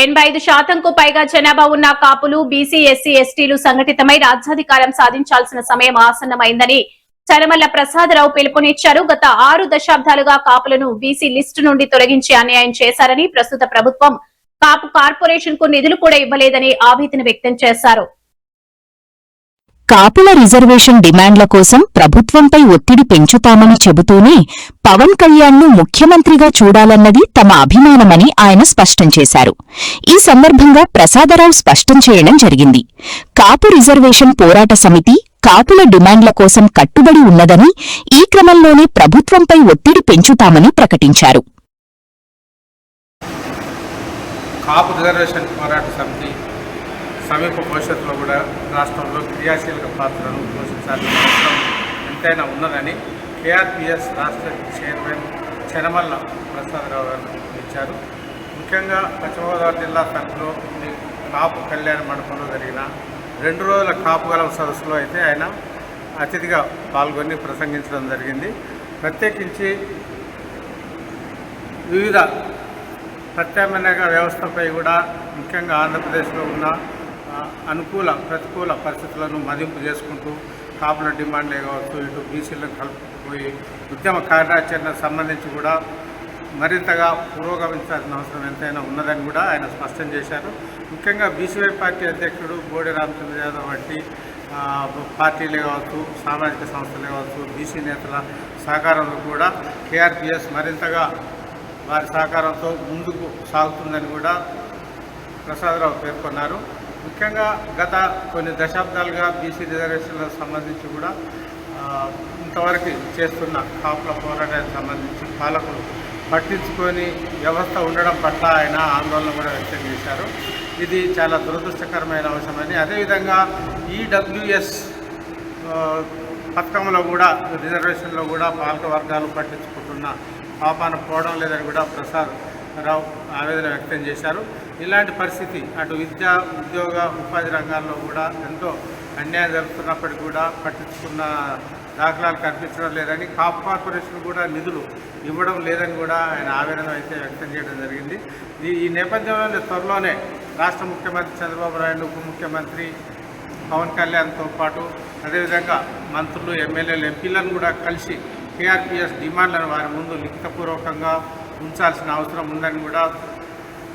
85% పైగా జనాభా ఉన్న కాపులు, బీసీ, ఎస్సీ, ఎస్టీలు సంఘటితమై రాజ్యాధికారం సాధించాల్సిన సమయం ఆసన్నమైందని చనమల ప్రసాదరావు పిలుపునిచ్చారు. గత 6 దశాబ్దాలుగా కాపులను బీసీ లిస్టు నుండి తొలగించి అన్యాయం చేశారని, ప్రస్తుత ప్రభుత్వం కాపు కార్పొరేషన్ కు నిధులు కూడా ఇవ్వలేదని ఆవేదన వ్యక్తం చేశారు. కాపుల రిజర్వేషన్ డిమాండ్ల కోసం ప్రభుత్వంపై ఒత్తిడి పెంచుతామని చెబుతూనే పవన్ కళ్యాణ్ను ముఖ్యమంత్రిగా చూడాలన్నది తమ అభిమానమని ఆయన స్పష్టం చేశారు. ఈ సందర్భంగా ప్రసాదరావు స్పష్టం చేయడం జరిగింది. కాపు రిజర్వేషన్ పోరాట సమితి కాపుల డిమాండ్ల కోసం కట్టుబడి ఉన్నదని, ఈ క్రమంలోనే ప్రభుత్వంపై ఒత్తిడి పెంచుతామని ప్రకటించారు. కాపు రిజర్వేషన్ పోరాట సమితి సమీప భవిష్యత్తులో కూడా రాష్ట్రంలో క్రియాశీలక పాత్రను పోషించాల్సిన అవసరం ఎంతైనా ఉన్నదని కేఆర్పీఎస్ రాష్ట్ర చైర్మన్ చనమల్ల ప్రసాదరావు గారు ఇచ్చారు. ముఖ్యంగా పశ్చిమ గోదావరి జిల్లా తరఫులో కాపు కళ్యాణ మండపంలో జరిగిన 2 రోజుల కాపు గలం సదస్సులో అయితే ఆయన అతిథిగా పాల్గొని ప్రసంగించడం జరిగింది. ప్రత్యేకించి వివిధ ప్రత్యామ్నాయ వ్యవస్థపై కూడా ముఖ్యంగా ఆంధ్రప్రదేశ్లో ఉన్న అనుకూల ప్రతికూల పరిస్థితులను మదింపు చేసుకుంటూ కాపుల డిమాండ్లే కావచ్చు, ఇటు బీసీలను కలుపుకుపోయి ఉద్యమ కార్యాచరణ సంబంధించి కూడా మరింతగా పురోగమించాల్సిన అవసరం ఎంతైనా ఉన్నదని కూడా ఆయన స్పష్టం చేశారు. ముఖ్యంగా బీసీవై పార్టీ అధ్యక్షుడు బోడి రామచంద్ర యాదవ్ వంటి పార్టీలే కావచ్చు, సామాజిక సంస్థలే కావచ్చు, బీసీ నేతల సహకారంలో కూడా కేఆర్పీఎస్ మరింతగా వారి సహకారంతో ముందుకు సాగుతుందని కూడా ప్రసాదరావు పేర్కొన్నారు. ముఖ్యంగా గత కొన్ని దశాబ్దాలుగా బీసీ రిజర్వేషన్లకు సంబంధించి కూడా ఇంతవరకు చేస్తున్న కాపుల పోరాటానికి సంబంధించి పాలకులు పట్టించుకొని వ్యవస్థ ఉండడం పట్ల ఆయన ఆందోళన కూడా వ్యక్తం చేశారు. ఇది చాలా దురదృష్టకరమైన అంశమని, అదేవిధంగా ఈడబ్ల్యూఎస్ పథకంలో కూడా రిజర్వేషన్లో కూడా పాలక వర్గాలు పట్టించుకుంటున్న పాపాన పోవడం లేదని కూడా ప్రసాదరావు ఆవేదన వ్యక్తం చేశారు. ఇలాంటి పరిస్థితి అటు విద్యా, ఉద్యోగ, ఉపాధి రంగాల్లో కూడా ఎంతో అన్యాయం జరుగుతున్నప్పటికీ కూడా పట్టించుకున్న దాఖలాలు కనిపించడం లేదని, కాపు కార్పొరేషన్ కూడా నిధులు ఇవ్వడం లేదని కూడా ఆయన ఆవేదన అయితే వ్యక్తం చేయడం జరిగింది. ఈ నేపథ్యంలో త్వరలోనే రాష్ట్ర ముఖ్యమంత్రి చంద్రబాబు నాయుడు, ఉప ముఖ్యమంత్రి పవన్ కళ్యాణ్తో పాటు అదేవిధంగా మంత్రులు, ఎమ్మెల్యేలు, ఎంపీలను కూడా కలిసి కేఆర్పీఎస్ డిమాండ్లను వారి ముందు లిఖితపూర్వకంగా ఉంచాల్సిన అవసరం ఉందని కూడా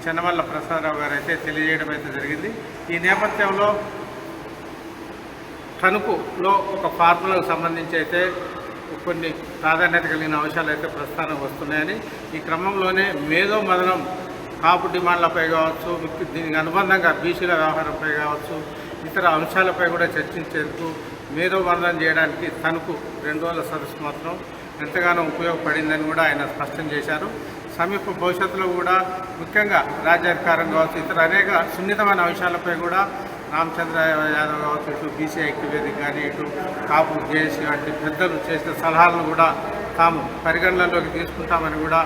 చనమల్ల ప్రసాదరావు గారు అయితే తెలియజేయడం అయితే జరిగింది. ఈ నేపథ్యంలో తణుకులో ఒక ఫార్ములకు సంబంధించి అయితే కొన్ని ప్రాధాన్యత కలిగిన అంశాలు అయితే ప్రస్తావన వస్తున్నాయని, ఈ క్రమంలోనే మేధో మదనం కాపు డిమాండ్లపై కావచ్చు, దీనికి అనుబంధంగా బీసీల వ్యవహారంపై కావచ్చు, ఇతర అంశాలపై కూడా చర్చించేందుకు మేధో మదనం చేయడానికి తణుకు 2 రోజుల సదస్సు మాత్రం ఎంతగానో ఉపయోగపడిందని కూడా ఆయన స్పష్టం చేశారు. సమీప భవిష్యత్తులో కూడా ముఖ్యంగా రాజ్యాధికారం కావచ్చు, ఇతర అనేక సున్నితమైన అంశాలపై కూడా రామచంద్ర యాదవ్ కావచ్చు, ఇటు బీసీ ఐక్యవేదిక కానీ, ఇటు కాపు జేఏసీ వంటి పెద్దలు చేసిన సలహాలను కూడా తాము పరిగణనలోకి తీసుకుంటామని కూడా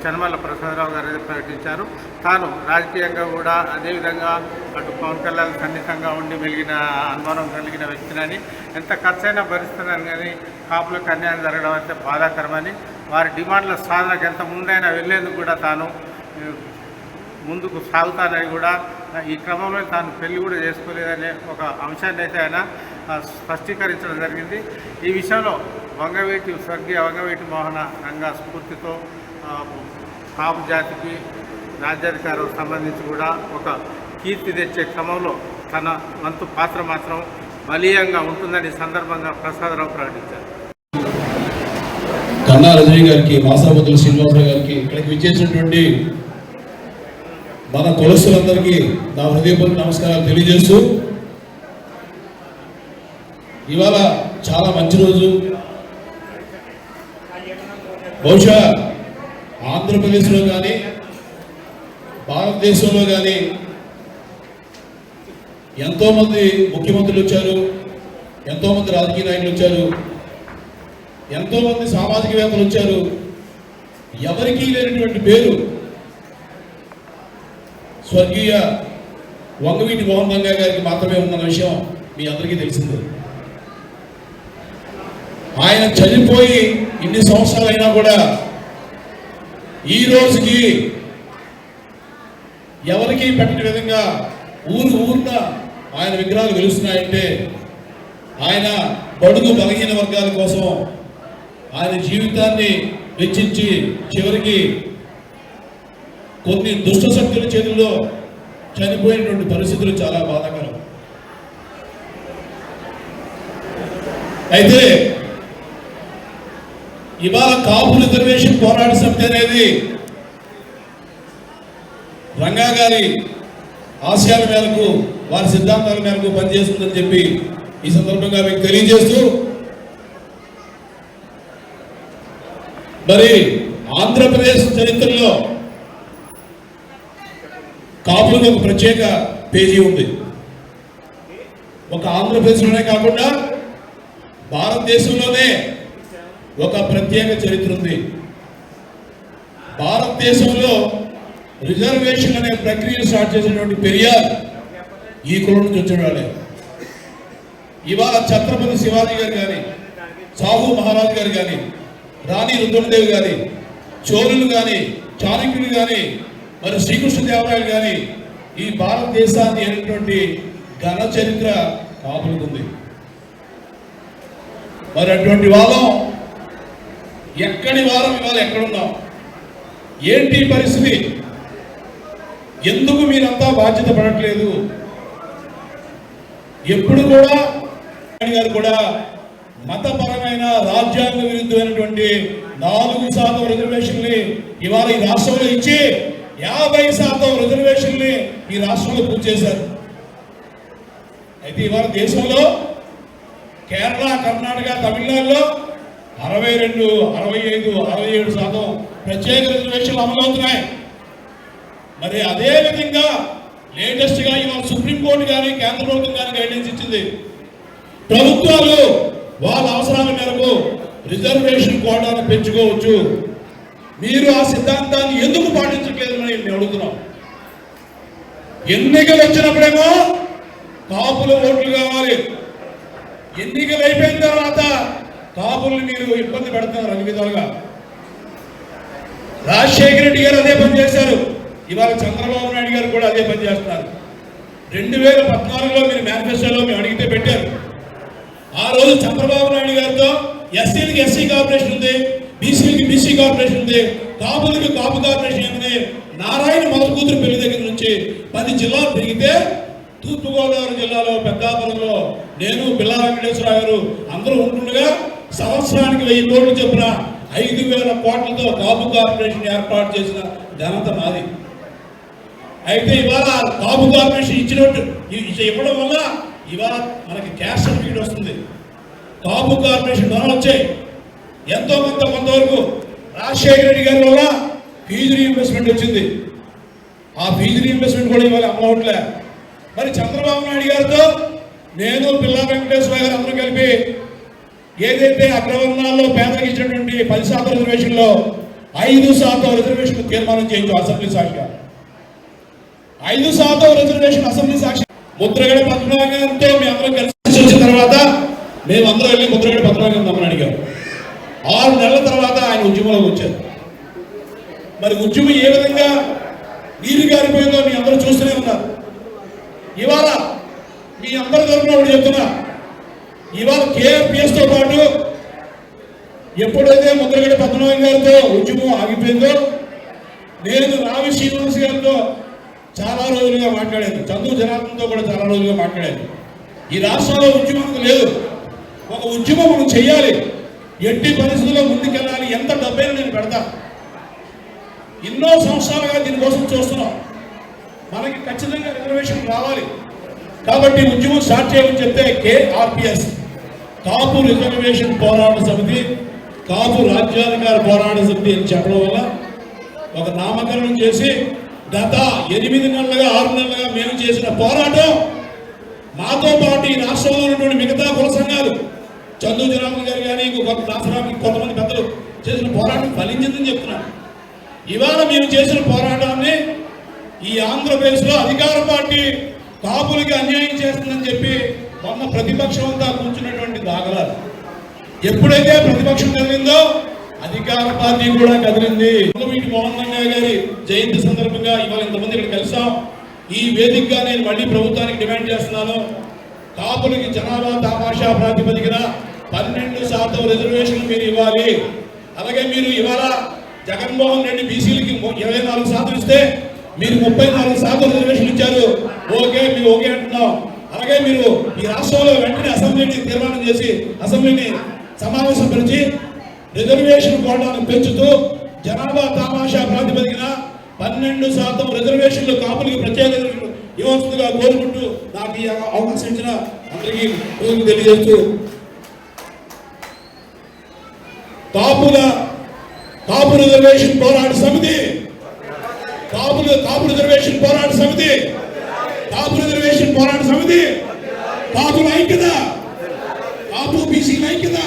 చనమల్ల ప్రసాదరావు గారు ప్రకటించారు. తాను రాజకీయంగా కూడా అదేవిధంగా అటు పవన్ కళ్యాణ్ సన్నిహితంగా ఉండి మెలిగిన అనుమానం కలిగిన వ్యక్తినని, ఎంత ఖర్చైనా భరిస్తున్నాను కానీ కాపులకు అన్యాయం జరగడం అయితే బాధాకరమని, వారి డిమాండ్ల సాధనకు ఎంత ముందైనా వెళ్లేందుకు కూడా తాను ముందుకు సాగుతానని కూడా, ఈ క్రమంలో తాను పెళ్లి కూడా చేసుకోలేదనే ఒక అంశాన్ని అయితే ఆయన స్పష్టీకరించడం జరిగింది. ఈ విషయంలో స్వర్గీయ వంగవీటి మోహన రంగా స్ఫూర్తితో కాపు జాతికి రాజ్యాధికారం సంబంధించి కూడా ఒక కీర్తి తెచ్చే క్రమంలో తన వంతు పాత్ర మాత్రం బలీయంగా ఉంటుందని సందర్భంగా ప్రసాదరావు ప్రకటించారు. కన్నా రజనీ గారికి, మాసాపతుల శ్రీనివాసరావు గారికి, ఇక్కడికి విచ్చేసినటువంటి మన కులస్తులందరికీ నా హృదయపూర్వక నమస్కారాలు తెలియజేస్తూ, ఇవాళ చాలా మంచి రోజు. బహుశా ఆంధ్రప్రదేశ్లో కానీ భారతదేశంలో కానీ ఎంతోమంది ముఖ్యమంత్రులు వచ్చారు, ఎంతోమంది రాజకీయ నాయకులు వచ్చారు, ఎంతోమంది సామాజికవేత్తలు వచ్చారు. ఎవరికీ లేనటువంటి పేరు స్వర్గీయ వంగవీటి మోహన్ రంగా గారికి మాత్రమే ఉన్న విషయం మీ అందరికీ తెలిసిందే. ఆయన చనిపోయి ఇన్ని సంవత్సరాలైనా కూడా ఈ రోజుకి ఎవరికి పెట్టిన విధంగా ఊరున ఆయన విగ్రహాలు వెలుస్తున్నాయంటే ఆయన బడుగు బలహీన వర్గాల కోసం ఆయన జీవితాన్ని వెచ్చించి చివరికి కొన్ని దుష్ట శక్తుల చేతుల్లో చనిపోయినటువంటి పరిస్థితులు చాలా బాధాకరం. అయితే ఇవాళ కాపు రిజర్వేషన్ పోరాట సమితి అనేది రంగా గారి ఆశయాల మేరకు వారి సిద్ధాంతాల మేరకు పనిచేస్తుందని చెప్పి ఈ సందర్భంగా మీకు తెలియజేస్తూ, మరి ఆంధ్రప్రదేశ్ చరిత్రలో కాపులకు ఒక ప్రత్యేక పేజీ ఉంది. ఒక ఆంధ్రప్రదేశ్లోనే కాకుండా భారతదేశంలోనే ఒక ప్రత్యేక చరిత్ర ఉంది. భారతదేశంలో రిజర్వేషన్ అనే ప్రక్రియ స్టార్ట్ చేసినటువంటి పెరియార్ ఈ కులం నుంచి వచ్చేవాళ్ళే. ఇవాళ ఛత్రపతి శివాజీ గారు కానీ, సాహు మహారాజ్ గారు కానీ, రాణి రుద్రమదేవి గారి, చోళులు కానీ, చాణక్యులు కానీ, మరి శ్రీకృష్ణదేవరాయలు కానీ ఈ భారతదేశాన్ని అయినటువంటి ఘన చరిత్ర కాపులుకుంది. మరి అటువంటి వాళ్ళం ఎక్కడి వారం ఇవాళ ఎక్కడున్నాం, ఏంటి పరిస్థితి, ఎందుకు మీరంతా బాధ్యత పడట్లేదు? ఎప్పుడు కూడా గారు కూడా మతపరమైన రాజ్యాంగ విరుద్ధమైనటువంటి 4% రిజర్వేషన్ని ఇవాళ ఈ రాష్ట్రంలో ఇచ్చి 50% రిజర్వేషన్ని ఈ రాష్ట్రంలో పూర్తి చేశారు. అయితే ఇవాళ దేశంలో కేరళ, కర్ణాటక, తమిళనాడులో 62, 65, 67% ప్రత్యేక రిజర్వేషన్లు అమలవుతున్నాయి. మరి అదే విధంగా లేటెస్ట్ గా ఇవాళ సుప్రీంకోర్టు కానీ కేంద్ర ప్రభుత్వం కానీ గైడెన్స్ ఇచ్చింది. ప్రభుత్వాలు వాళ్ళ అవసరాల మేరకు రిజర్వేషన్ కోటాను పెంచుకోవచ్చు. మీరు ఆ సిద్ధాంతాన్ని ఎందుకు పాటించట్లేదని మేము అడుగుతున్నాం. ఎన్నికలు వచ్చినప్పుడేమో కాపుల ఓట్లు కావాలి, ఎన్నికలు అయిపోయిన తర్వాత కాపుల్ని మీరు ఇబ్బంది పెడుతున్నారు అన్ని విధాలుగా. రాజశేఖర రెడ్డి గారు అదే పని చేశారు, ఇవాళ చంద్రబాబు నాయుడు గారు కూడా అదే పని చేస్తున్నారు. 2014లో మీరు మేనిఫెస్టోలో మేము అడిగితే పెట్టారు. ఆ రోజు చంద్రబాబు నాయుడు గారితో ఎస్సీలకి ఎస్సీ కార్పొరేషన్ ఉంది, బీసీలకి బీసీ కార్పొరేషన్ ఉంది, కాపులకి కాపు కార్పొరేషన్ ఉంది. నారాయణ మొదటి కూతురు పెళ్లి దగ్గర నుంచి 10 జిల్లాలు తిరిగితే తూర్పుగోదావరి జిల్లాలో పెద్దాపురంలో నేను, పిల్లా వెంకటేశ్వరరావు గారు అందరూ ఉంటుండగా సంవత్సరానికి 1000 కోట్లు చొప్పున 5000 కోట్లతో కాపు కార్పొరేషన్ ఏర్పాటు చేసిన ఘనత మాది. అయితే ఇవాళ కాపు కార్పొరేషన్ ఇచ్చినట్టు ఇవ్వడం వల్ల ఇవాళ మనకి క్యాష్ సర్టిఫికేట్ వస్తుంది. కాపు కార్పొరేషన్ ధరలు వచ్చాయి ఎంతో కొంతవరకు. రాజశేఖర రెడ్డి గారి వల్ల ఫీజు రీఇంబర్స్మెంట్ వచ్చింది. ఆ ఫీజు రీఇంబర్స్మెంట్ కూడా ఇవాళ అమలవట్లే. మరి చంద్రబాబు నాయుడు గారితో నేను, పిల్లా వెంకటేశ్వర గారు అందరూ కలిపి ఏదైతే అగ్రవర్ణాల్లో పేదలకు ఇచ్చినటువంటి 10% రిజర్వేషన్లో 5% రిజర్వేషన్ తీర్మానం చేయించాం అసెంబ్లీ సాక్షిగా. 5% రిజర్వేషన్ అసెంబ్లీ సాక్షి ముద్రగడ పద్మనాభం గారితో మేమందరం కలిసి వచ్చిన తర్వాత మేమందరం వెళ్ళి ముద్రగడ పద్మనాభం గారిని నమ్మని అడిగారు. 6 నెలల తర్వాత ఆయన ఉద్యమంలోకి వచ్చారు. మరి ఉద్యమం ఏ విధంగా నీరు గారిపోయిందో మీ అందరూ చూస్తూనే ఉన్నారు. ఇవాళ మీ అందరి తరఫున ఒకటి చెప్తున్నా, ఇవాళ కేఆర్పిఎస్తో పాటు ఎప్పుడైతే ముద్రగడ పద్మనాభం గారితో ఉద్యమం ఆగిపోయిందో నేను రావి శ్రీనివాస్ గారితో చాలా రోజులుగా మాట్లాడాను, చందు జనార్దన్తో కూడా చాలా రోజులుగా మాట్లాడాను. ఈ రాష్ట్రంలో ఉద్యమం లేదు, ఒక ఉద్యమం మనం చెయ్యాలి, ఎట్టి పరిస్థితుల్లో ముందుకెళ్ళాలి, ఎంత డబ్బైనా నేను పెడతా. ఎన్నో సంవత్సరాలుగా దీనికోసం చూస్తున్నాం. మనకి ఖచ్చితంగా రిజర్వేషన్ రావాలి కాబట్టి ఉద్యమం స్టార్ట్ చేయమని చెప్తే కేఆర్పిఎస్ కాపు రిజర్వేషన్ పోరాట సమితి, కాపు రాజ్యాధికార పోరాట సమితి అని చెప్పడం వల్ల ఒక నామకరణం చేసి గత 8 నెలలుగా 6 నెలలుగా మేము చేసిన పోరాటం మాతో పాటు ఈ రాష్ట్రంలో ఉన్నటువంటి మిగతా కుల సంఘాలు, చందు జనార్దన్ గారు కానీ కొంతమంది పెద్దలు చేసిన పోరాటం ఫలించిందని చెప్తున్నాను. ఇవాళ మేము చేసిన పోరాటాన్ని ఈ ఆంధ్రప్రదేశ్లో అధికార పార్టీ కాపులకి అన్యాయం చేస్తుందని చెప్పి మొన్న ప్రతిపక్షం అంతా కూర్చున్నటువంటి దాఖలాలు. ఎప్పుడైతే ప్రతిపక్షం కలిగిందో అధికార పార్టీ కూడా కదిలింది. వీటి మోహన్ రంగయ్య గారి జయంతి సందర్భంగా ఇవాళ ఇంతమంది ఇక్కడ కలిసాం. ఈ వేదికగా నేను మళ్ళీ ప్రభుత్వానికి డిమాండ్ చేస్తున్నాను. కాపులకి జనాభా తామాషా ప్రాతిపదికన 12% రిజర్వేషన్ మీరు ఇవ్వాలి. అలాగే మీరు ఇవాళ జగన్మోహన్ రెడ్డి బీసీలకి 24% ఇస్తే మీరు 34% రిజర్వేషన్ ఇచ్చారు. ఓకే, మీరు ఓకే అంటున్నాం. అలాగే మీరు ఈ రాష్ట్రంలో వెంటనే అసెంబ్లీని తీర్మానం చేసి అసెంబ్లీని సమావేశం పరిచి రిజర్వేషన్ కోటాను పెంచుతూ జనాభా తామాషా ప్రాతిపదికన 12% రిజర్వేషన్లు కాపులకి ప్రత్యేక ఇవ్వాల్సిందిగా కోరుకుంటూ నాకు ఈ అవకాశం ఇచ్చిన అందరికీ తెలియజేస్తూ కాపు రిజర్వేషన్ పోరాట సమితి కాపు రిజర్వేషన్ పోరాట సమితి కాపుల ఐక్యత, కాపు బీసీల ఐక్యత.